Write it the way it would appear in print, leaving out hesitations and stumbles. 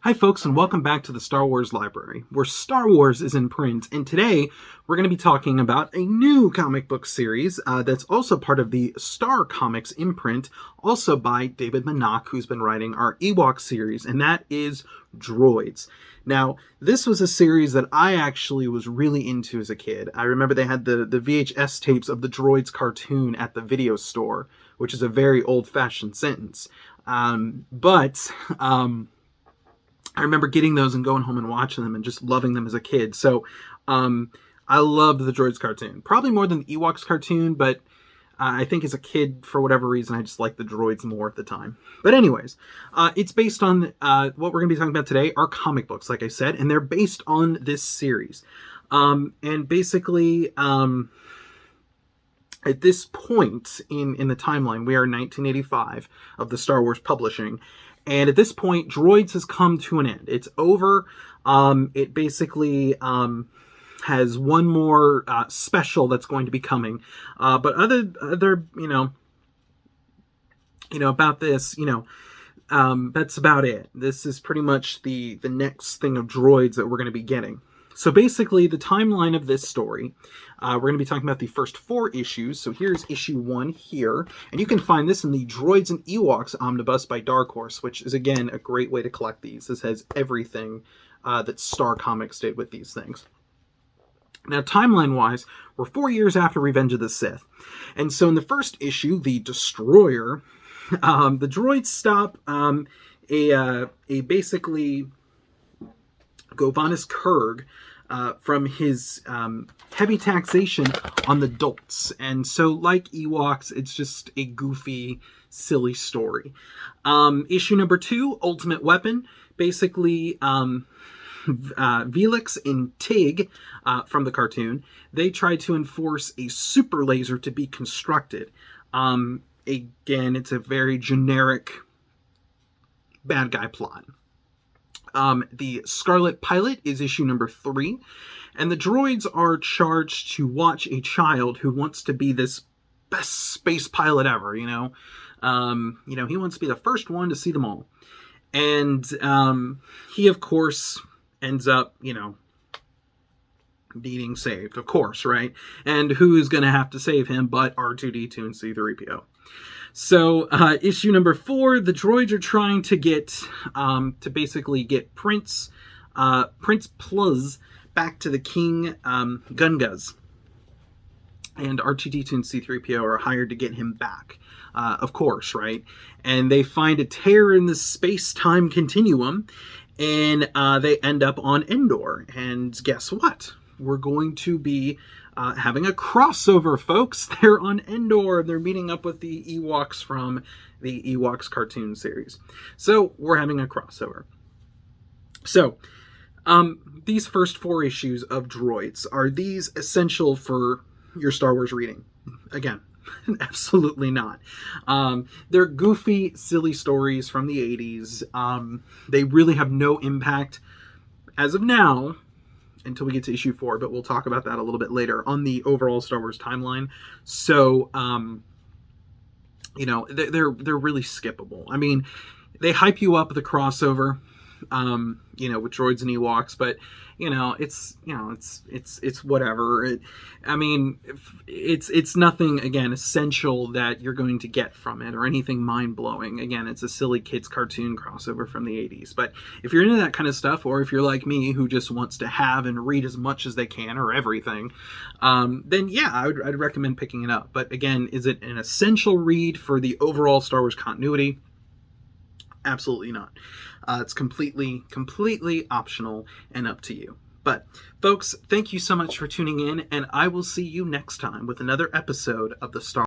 Hi folks, and welcome back to the Star Wars Library, where Star Wars is in print, and today we're going to be talking about a new comic book series that's also part of the Star Comics imprint, also by David Manak, who's been writing our Ewok series, and that is Droids. Now, this was a series that I actually was really into as a kid. I remember they had the VHS tapes of the Droids cartoon at the video store, which is a very old-fashioned sentence. I remember getting those and going home and watching them and just loving them as a kid. So I loved the Droids cartoon. Probably more than the Ewoks cartoon, but I think as a kid, for whatever reason, I just liked the Droids more at the time. But anyways, it's based on what we're going to be talking about today, are comic books, like I said, and they're based on this series. And basically, at this point in the timeline, we are in 1985 of the Star Wars publishing. And at this point, Droids has come to an end. It's over. It basically has one more special that's going to be coming. But other about this, that's about it. This is pretty much the next thing of Droids that we're going to be getting. So basically, the timeline of this story, we're going to be talking about the first 4 issues. So here's issue 1 here. And you can find this in the Droids and Ewoks Omnibus by Dark Horse, which is, again, a great way to collect these. This has everything that Star Comics did with these things. Now, timeline-wise, we're 4 years after Revenge of the Sith. And so in the first issue, The Destroyer, the droids stop a basically Govanus Kurg from his heavy taxation on the Dolts. And so, like Ewoks, it's just a goofy, silly story. Issue number 2, Ultimate Weapon. Basically, Velix and Tig from the cartoon, they try to enforce a super laser to be constructed. Again, it's a very generic bad guy plot. The Scarlet Pilot is issue number 3, and the droids are charged to watch a child who wants to be this best space pilot ever, he wants to be the first one to see them all. And he, of course, ends up, needing saved, of course, right? And who's going to have to save him but R2-D2 and C-3PO? So, issue number 4, the droids are trying to get, Prince Pluz back to the King Gunguz. And R2-D2 and C-3PO are hired to get him back, of course, right? And they find a tear in the space-time continuum, and they end up on Endor. And guess what? We're going to be having a crossover, folks. They're on Endor. They're meeting up with the Ewoks from the Ewoks cartoon series. So we're having a crossover. So these first 4 issues of Droids, are these essential for your Star Wars reading? Again, absolutely not. They're goofy, silly stories from the 80s. They really have no impact as of now, until we get to issue 4, but we'll talk about that a little bit later on the overall Star Wars timeline. So, they're really skippable. I mean, they hype you up the crossover, with droids and Ewoks, but it's whatever. It's nothing, again, essential that you're going to get from it or anything mind-blowing. Again, it's a silly kids cartoon crossover from the 80s. But if you're into that kind of stuff, or if you're like me who just wants to have and read as much as they can or everything, then yeah, I'd recommend picking it up. But again, is it an essential read for the overall Star Wars continuity? Absolutely not. It's completely optional and up to you. But, folks, thank you so much for tuning in, and I will see you next time with another episode of the Star